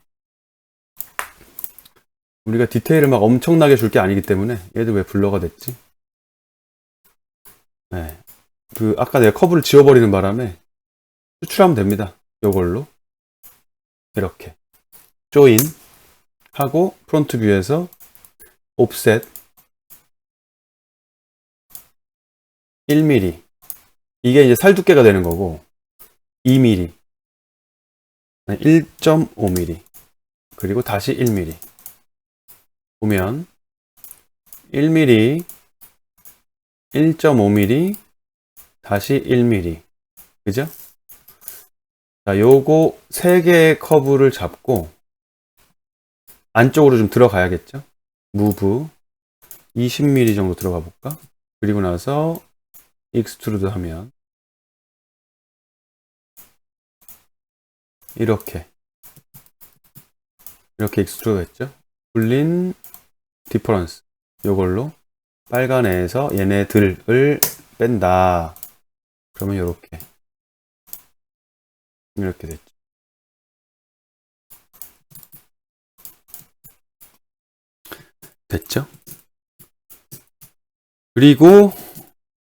Speaker 1: 우리가 디테일을 막 엄청나게 줄 게 아니기 때문에 얘도 왜 블러가 됐지? 네, 그 아까 내가 커브를 지워버리는 바람에 추출하면 됩니다. 요걸로 이렇게 조인 하고 프론트 뷰에서 옵셋 1mm. 이게 이제 살 두께가 되는 거고 2mm, 1.5mm, 그리고 다시 1mm. 보면 1mm, 1.5mm, 다시 1mm. 그죠? 자, 요거 세 개의 커브를 잡고 안쪽으로 좀 들어가야겠죠? 무브 20mm 정도 들어가 볼까? 그리고 나서 익스트루드 하면 이렇게 익스트루드 했죠? 불린 디퍼런스 요걸로 빨간 애에서 얘네들을 뺀다. 그러면 이렇게 됐죠. 됐죠? 그리고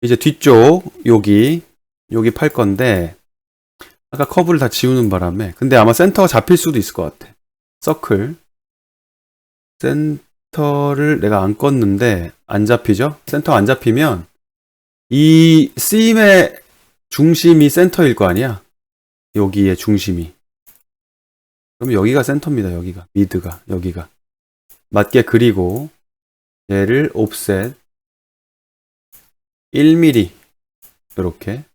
Speaker 1: 이제 뒤쪽 여기 팔 건데 아까 커브를 다 지우는 바람에 근데 아마 센터가 잡힐 수도 있을 것 같아. 서클 센터를 내가 안 껐는데 안 잡히죠? 센터가 안 잡히면 이 쓰임의 중심이 센터일 거 아니야? 여기의 중심이. 그럼 여기가 센터입니다. 여기가 미드가 여기가 맞게 그리고 얘를 옵셋 1mm 이렇게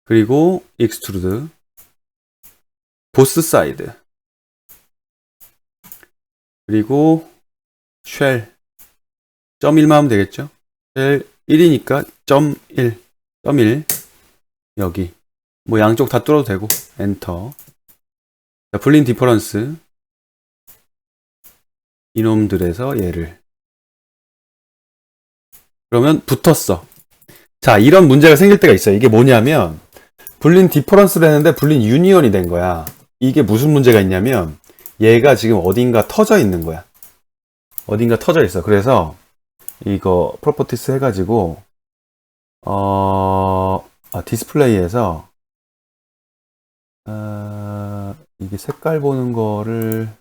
Speaker 1: 그리고 익스트루드 보스 사이드 그리고 쉘 점 1만 하면 되겠죠? 쉘 1이니까 점 1, 점 1 여기 뭐 양쪽 다 뚫어도 되고 엔터. 자, 불린 디퍼런스 이놈들에서 얘를 그러면 붙었어. 자, 이런 문제가 생길 때가 있어요. 이게 뭐냐면 불린 디퍼런스를 했는데 불린 유니언이 된 거야. 이게 무슨 문제가 있냐면 얘가 지금 어딘가 터져 있는 거야. 어딘가 터져 있어. 그래서 이거 프로퍼티스 해가지고 디스플레이에서 이게 색깔 보는 거를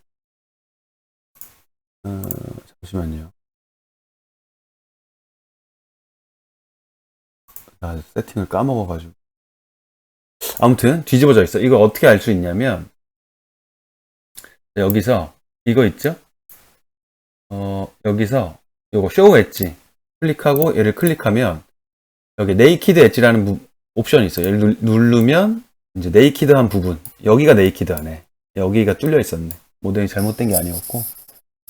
Speaker 1: 잠시만요. 나 세팅을 까먹어가지고. 아무튼 뒤집어져 있어. 이걸 어떻게 알 수 있냐면 여기서 이거 있죠? 여기서 요거 쇼 엣지 클릭하고 얘를 클릭하면 여기 네이키드 엣지라는 옵션이 있어요. 얘를 누르면 이제 네이키드한 부분, 여기가 네이키드하네. 여기가 뚫려 있었네. 모델이 잘못된 게 아니었고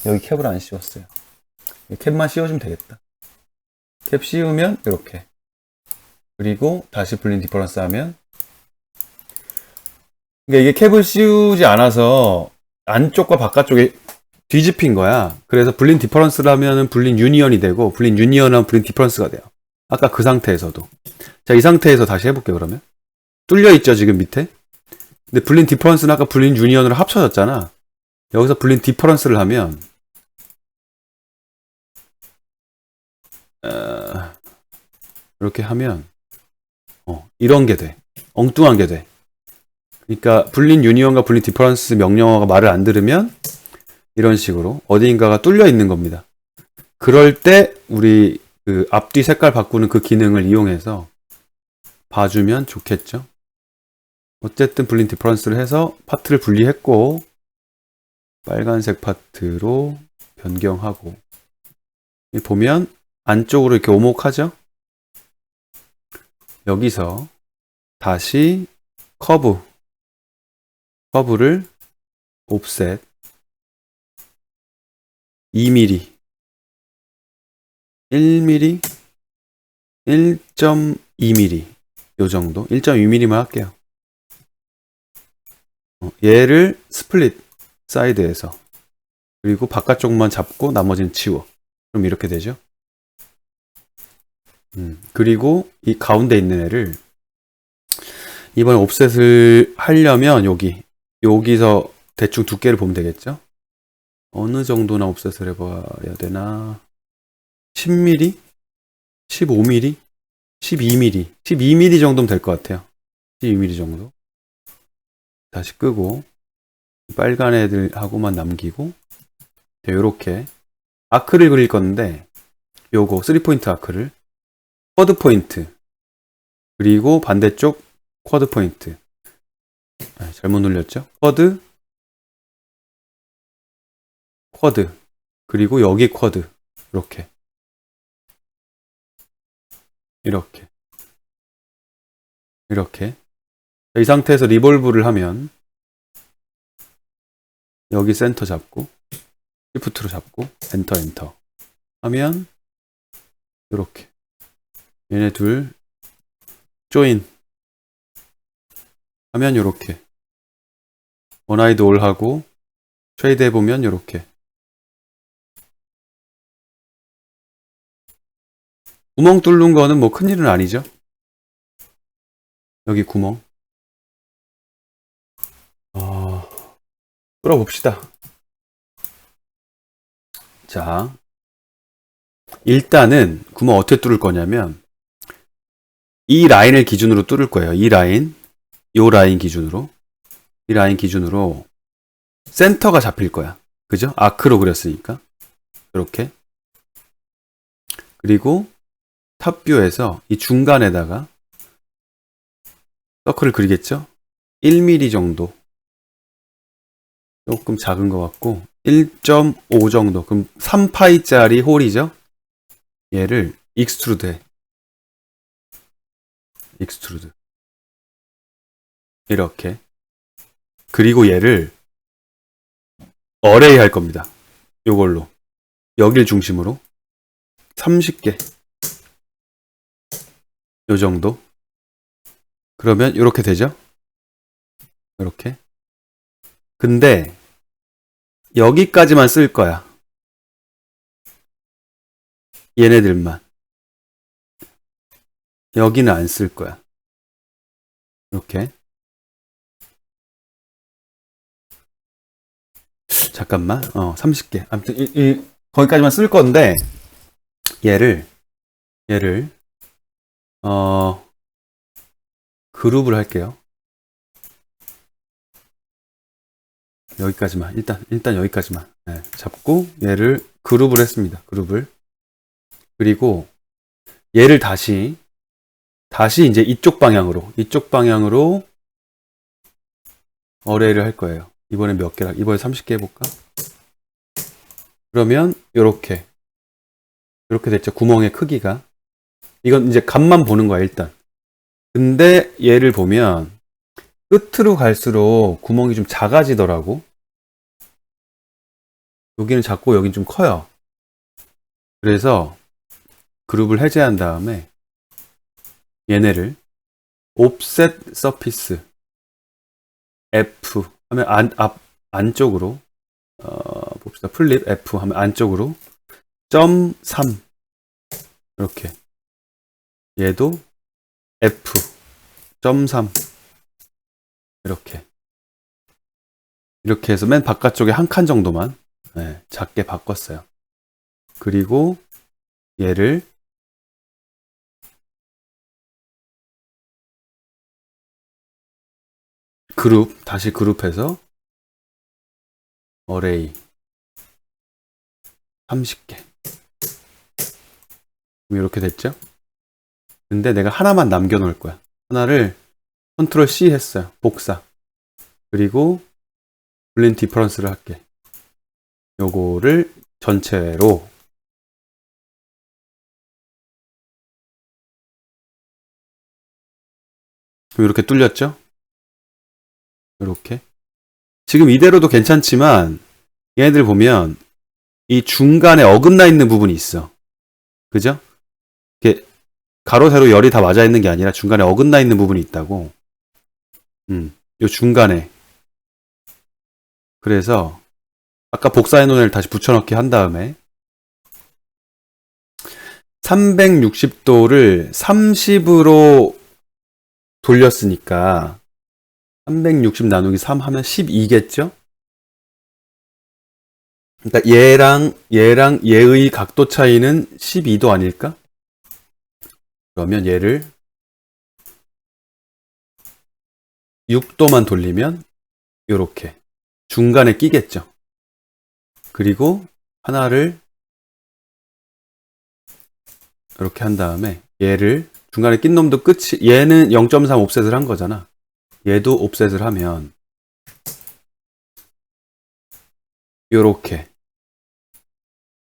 Speaker 1: 여기 캡을 안 씌웠어요. 캡만 씌워주면 되겠다. 캡 씌우면 이렇게. 그리고 다시 블린 디퍼런스 하면, 그러니까 이게 캡을 씌우지 않아서 안쪽과 바깥쪽에 뒤집힌 거야. 그래서 블린 디퍼런스를 하면은 블린 유니언이 되고 블린 유니언은 블린 디퍼런스가 돼요. 아까 그 상태에서도. 자, 이 상태에서 다시 해볼게요. 그러면 뚫려 있죠 지금 밑에. 근데 블린 디퍼런스는 아까 블린 유니언으로 합쳐졌잖아. 여기서 블린 디퍼런스를 하면 이렇게 하면 이런 게 돼. 엉뚱한 게 돼. 그러니까 블린 유니언과 블린 디퍼런스 명령어가 말을 안 들으면 이런 식으로 어디인가가 뚫려 있는 겁니다. 그럴 때 우리 그 앞뒤 색깔 바꾸는 그 기능을 이용해서 봐주면 좋겠죠. 어쨌든 블린 디퍼런스를 해서 파트를 분리했고 빨간색 파트로 변경하고 보면 안쪽으로 이렇게 오목하죠. 여기서 다시 커브를 옵셋 2mm 1mm 1.2mm 요 정도 1.2mm만 할게요. 얘를 스플릿 사이드에서 그리고 바깥쪽만 잡고 나머지는 치워. 그럼 이렇게 되죠. 그리고 이 가운데 있는 애를 이번에 옵셋을 하려면 여기서 대충 두께를 보면 되겠죠. 어느 정도나 옵셋을 해봐야 되나. 10mm? 15mm? 12mm? 12mm 정도면 될 것 같아요. 12mm 정도. 다시 끄고 빨간 애들하고만 남기고 요렇게 아크를 그릴 건데 요거 3포인트 아크를 쿼드 포인트 그리고 반대쪽 쿼드 포인트 잘못 눌렸죠? 쿼드 그리고 여기 쿼드 이렇게 이 상태에서 리볼브를 하면 여기 센터 잡고 시프트로 잡고 엔터 하면 이렇게 얘네 둘 조인 하면 이렇게 원하이드 올 하고 트레이드 해보면 이렇게 구멍 뚫는 거는 뭐 큰일은 아니죠. 여기 구멍 뚫어봅시다. 자, 일단은 구멍 어떻게 뚫을 거냐면 이 라인을 기준으로 뚫을 거예요. 요 라인 기준으로 센터가 잡힐 거야. 그죠? 아크로 그렸으니까 이렇게. 그리고 탑뷰에서 이 중간에다가 서클을 그리겠죠? 1mm 정도. 조금 작은 것 같고 1.5 정도. 그럼 3파이짜리 홀이죠? 얘를 익스트루드 이렇게. 그리고 얘를 어레이 할 겁니다. 요걸로 여길 중심으로 30개 요 정도. 그러면 이렇게 되죠. 이렇게. 근데 여기까지만 쓸 거야. 얘네들만. 여기는 안 쓸 거야. 이렇게. 잠깐만. 30개. 아무튼 거기까지만 쓸 건데 얘를 그룹을 할게요. 여기까지만. 일단 여기까지만. 네, 잡고 얘를 그룹을 했습니다. 그룹을. 그리고 얘를 다시 이제 이쪽 방향으로 어레이를 할 거예요. 이번엔 몇 개라? 이번에 30개 해볼까? 그러면 이렇게 됐죠. 구멍의 크기가. 이건 이제 값만 보는 거야, 일단. 근데 얘를 보면 끝으로 갈수록 구멍이 좀 작아지더라고. 여기는 작고 여기는 좀 커요. 그래서 그룹을 해제한 다음에 얘네를 offset surface F 하면 안쪽으로 봅시다. 플립 F 하면 안쪽으로 0.3 이렇게 얘도 F.3 이렇게 해서 맨 바깥쪽에 한 칸 정도만 작게 바꿨어요. 그리고 얘를 다시 그룹해서 어레이 30개 이렇게 됐죠? 근데 내가 하나만 남겨 놓을 거야. 하나를 컨트롤 C 했어요. 복사. 그리고 블렌 디퍼런스를 할게. 요거를 전체로 이렇게 뚫렸죠? 이렇게. 지금 이대로도 괜찮지만 얘네들 보면 이 중간에 어긋나 있는 부분이 있어. 그죠? 이렇게 가로 세로 열이 다 맞아 있는 게 아니라 중간에 어긋나 있는 부분이 있다고. 요 중간에. 그래서 아까 복사해 놓은 애를 다시 붙여넣기 한 다음에 360도를 30으로 돌렸으니까 360 나누기 3 하면 12겠죠? 그러니까 얘랑 얘의 각도 차이는 12도 아닐까? 그러면 얘를 6도만 돌리면 이렇게 중간에 끼겠죠. 그리고 하나를 이렇게 한 다음에 얘를 중간에 낀 놈도 끝이 얘는 0.3 옵셋을 한 거잖아. 얘도 옵셋을 하면 이렇게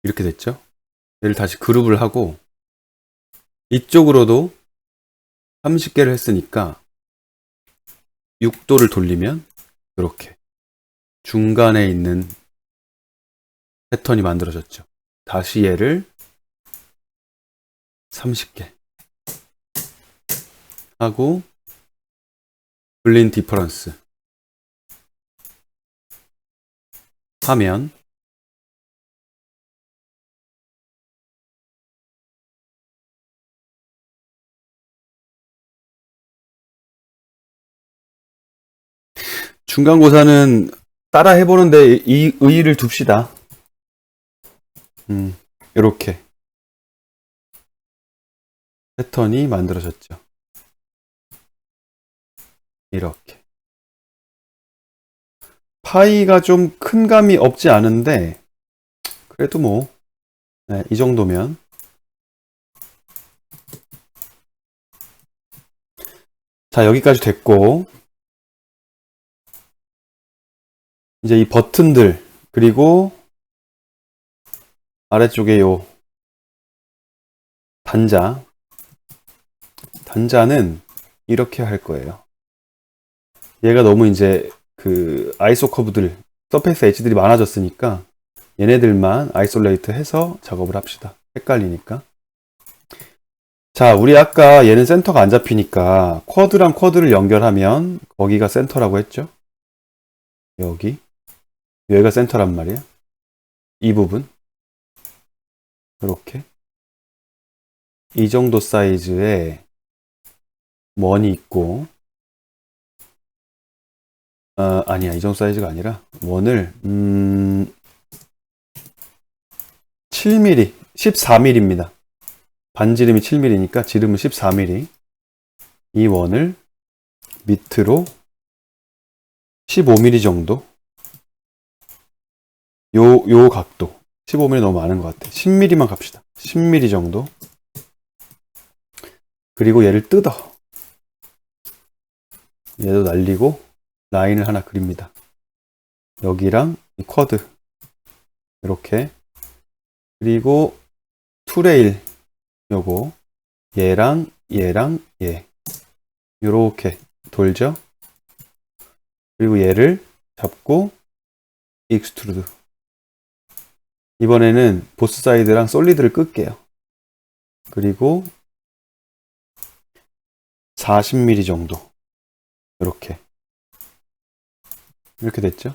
Speaker 1: 됐죠. 얘를 다시 그룹을 하고 이쪽으로도 30개를 했으니까 6도를 돌리면 이렇게 중간에 있는 패턴이 만들어졌죠. 다시 얘를 30개 하고 블린 디퍼런스 하면 중간고사는 따라 해보는데 이 의의를 둡시다. 이렇게 패턴이 만들어졌죠. 이렇게 파이가 좀 큰 감이 없지 않은데 그래도 뭐 이 정도면 자 여기까지 됐고 이제 이 버튼들 그리고 아래쪽에 요 단자는 이렇게 할 거예요. 얘가 너무 이제 그 아이소 커브들 서페이스 엣지들이 많아졌으니까 얘네들만 아이솔레이트 해서 작업을 합시다. 헷갈리니까. 자, 우리 아까 얘는 센터가 안 잡히니까 쿼드랑 쿼드를 연결하면 거기가 센터라고 했죠? 여기가 센터란 말이야. 이 부분 이렇게 이 정도 사이즈의 원이 있고, 아니야. 이 정도 사이즈가 아니라, 원을, 7mm, 14mm입니다. 반지름이 7mm니까 지름은 14mm. 이 원을 밑으로 15mm 정도. 요 각도. 15mm 너무 많은 것 같아. 10mm만 갑시다. 10mm 정도. 그리고 얘를 뜯어. 얘도 날리고 라인을 하나 그립니다. 여기랑 이 쿼드. 이렇게. 그리고 투레일. 요거. 얘랑 얘. 요렇게 돌죠. 그리고 얘를 잡고 익스트루드. 이번에는 보스 사이드랑 솔리드를 끌게요. 그리고 40mm 정도. 이렇게 됐죠.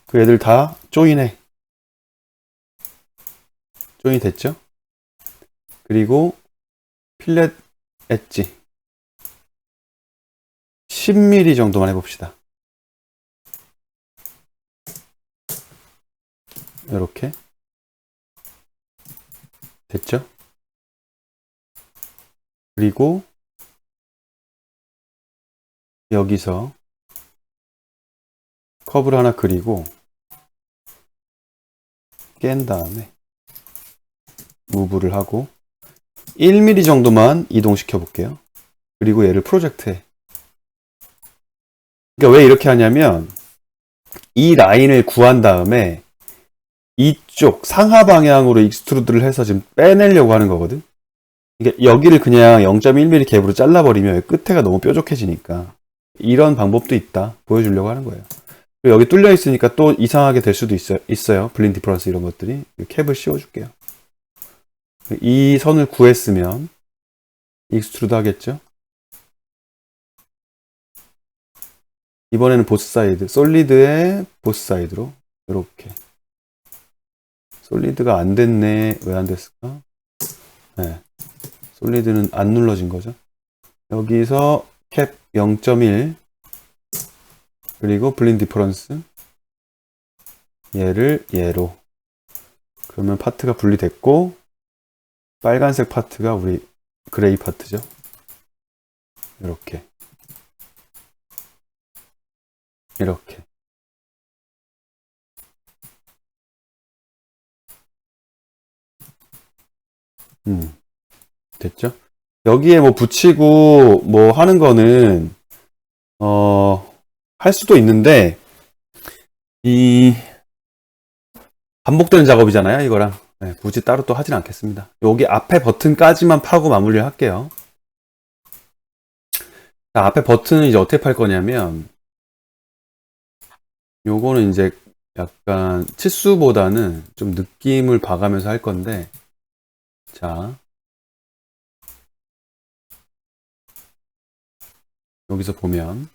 Speaker 1: 그 애들 다 조인해. 조인이 됐죠. 그리고 필렛 엣지 10mm 정도만 해봅시다. 이렇게 됐죠. 그리고 여기서 커브를 하나 그리고 깬 다음에 무브를 하고 1mm 정도만 이동시켜 볼게요. 그리고 얘를 프로젝트해. 그러니까 왜 이렇게 하냐면 이 라인을 구한 다음에 이쪽 상하 방향으로 익스트루드를 해서 지금 빼내려고 하는 거거든. 그러니까 여기를 그냥 0.1mm 갭으로 잘라버리면 끝에가 너무 뾰족해지니까 이런 방법도 있다 보여주려고 하는 거예요. 그리고 여기 뚫려 있으니까 또 이상하게 될 수도 있어요. 블린 디퍼런스 이런 것들이. 캡을 씌워줄게요. 이 선을 구했으면 익스트루드 하겠죠. 이번에는 보스 사이드, 솔리드의 보스 사이드로 이렇게. 솔리드가 안 됐네. 왜 안 됐을까? 네. 솔리드는 안 눌러진 거죠. 여기서 캡 0.1 그리고 블린 디퍼런스 얘를 얘로. 그러면 파트가 분리됐고 빨간색 파트가 우리 그레이 파트죠. 이렇게 됐죠? 여기에 뭐 붙이고 뭐 하는 거는 할 수도 있는데 이 반복되는 작업이잖아요, 이거랑. 네, 굳이 따로 또 하진 않겠습니다. 여기 앞에 버튼까지만 파고 마무리를 할게요. 자, 앞에 버튼은 이제 어떻게 팔 거냐면 요거는 이제 약간 치수보다는 좀 느낌을 봐가면서 할 건데, 자, 여기서 보면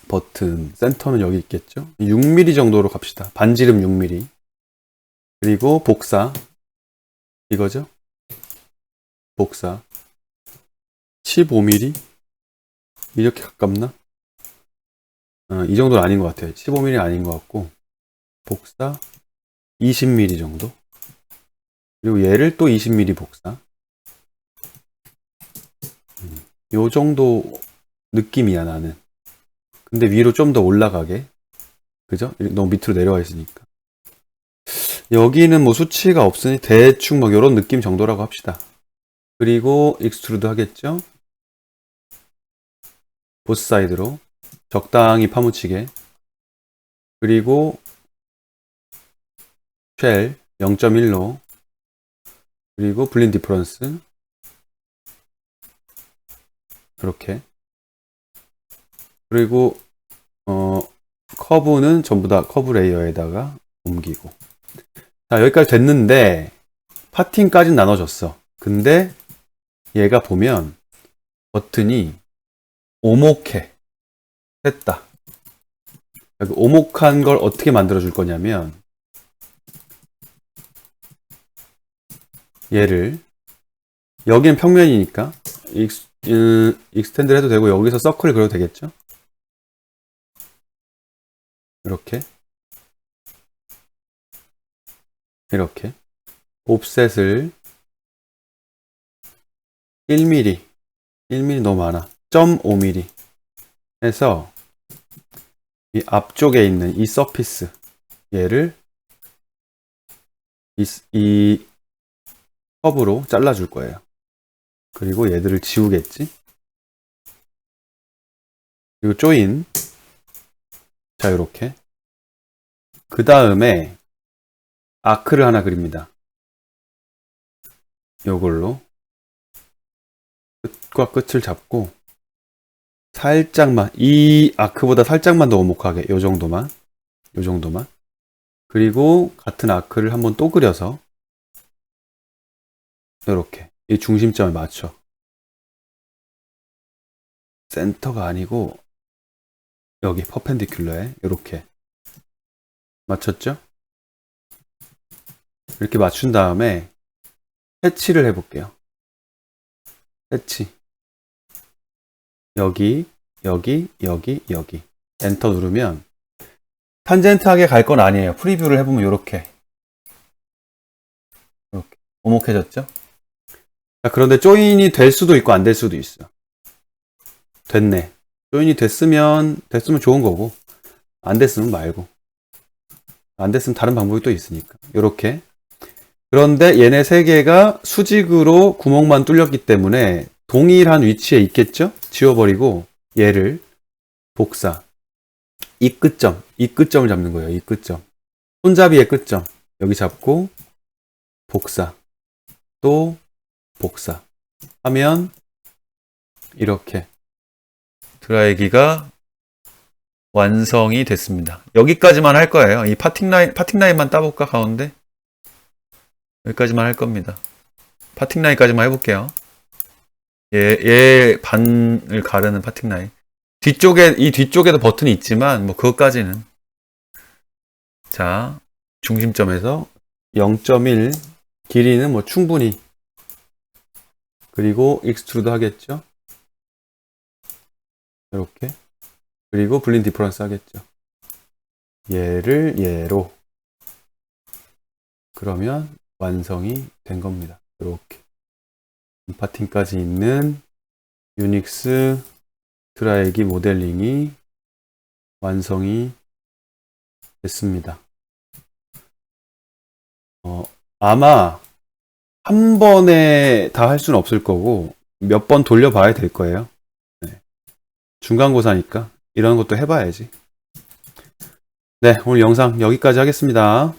Speaker 1: 버튼 센터는 여기 있겠죠. 6mm 정도로 갑시다. 반지름 6mm. 그리고 복사 이거죠. 복사 15mm 이렇게 가깝나? 이 정도는 아닌 것 같아요. 15mm 아닌 것 같고 복사 20mm 정도. 그리고 얘를 또 20mm 복사. 요 정도 느낌이야 나는. 근데 위로 좀 더 올라가게. 그죠? 너무 밑으로 내려와 있으니까. 여기는 뭐 수치가 없으니 대충 뭐 요런 느낌 정도라고 합시다. 그리고 익스트루드 하겠죠? 보스 사이드로 적당히 파묻히게. 그리고 쉘 0.1로 그리고 블린 디퍼런스 이렇게. 그리고 커브는 전부 다 커브 레이어에다가 옮기고. 자, 여기까지 됐는데 파팅까지는 나눠졌어. 근데 얘가 보면 버튼이 오목해. 됐다. 오목한 걸 어떻게 만들어 줄 거냐면 얘를 여기는 평면이니까 익스텐드를 해도 되고 여기서 서클을 그려도 되겠죠? 이렇게 이렇게 옵셋을 1mm 1mm 너무 많아 0.5mm 해서 이 앞쪽에 있는 이 서피스 얘를 이 컵으로 잘라줄 거예요. 그리고 얘들을 지우겠지. 그리고 조인. 자, 요렇게. 그 다음에 아크를 하나 그립니다. 요걸로 끝과 끝을 잡고 살짝만, 이 아크보다 살짝만 더 오목하게, 요 정도만. 요 정도만. 그리고 같은 아크를 한번 또 그려서 요렇게 이 중심점에 맞춰. 센터가 아니고 여기 퍼펜디큘러에 이렇게 맞췄죠? 이렇게 맞춘 다음에 해치를 해볼게요. 해치. 여기, 여기, 여기, 여기. 엔터 누르면 탄젠트하게 갈 건 아니에요. 프리뷰를 해보면 이렇게 오목해졌죠? 자, 그런데 조인이 될 수도 있고 안 될 수도 있어. 됐네. 조인이 됐으면 좋은 거고 안 됐으면 말고 안 됐으면 다른 방법이 또 있으니까 이렇게. 그런데 얘네 세 개가 수직으로 구멍만 뚫렸기 때문에 동일한 위치에 있겠죠? 지워버리고 얘를 복사. 이 끝점을 잡는 거예요. 이 끝점. 손잡이의 끝점. 여기 잡고 복사. 또 복사. 하면 이렇게 드라이기가 완성이 됐습니다. 여기까지만 할 거예요. 이 파팅 라인만 따볼까, 가운데? 여기까지만 할 겁니다. 파팅 라인까지만 해볼게요. 얘 반을 가르는 파팅 라인. 이 뒤쪽에도 버튼이 있지만, 뭐, 그것까지는. 자, 중심점에서 0.1, 길이는 뭐 충분히. 그리고 익스트루드 하겠죠? 이렇게. 그리고 블린 디퍼런스 하겠죠. 얘를 얘로. 그러면 완성이 된 겁니다. 이렇게. 파팅까지 있는 유닉스 드라이기 모델링이 완성이 됐습니다. 아마 한 번에 다 할 수는 없을 거고 몇 번 돌려봐야 될 거예요. 네. 중간고사니까 이런 것도 해봐야지. 네, 오늘 영상 여기까지 하겠습니다.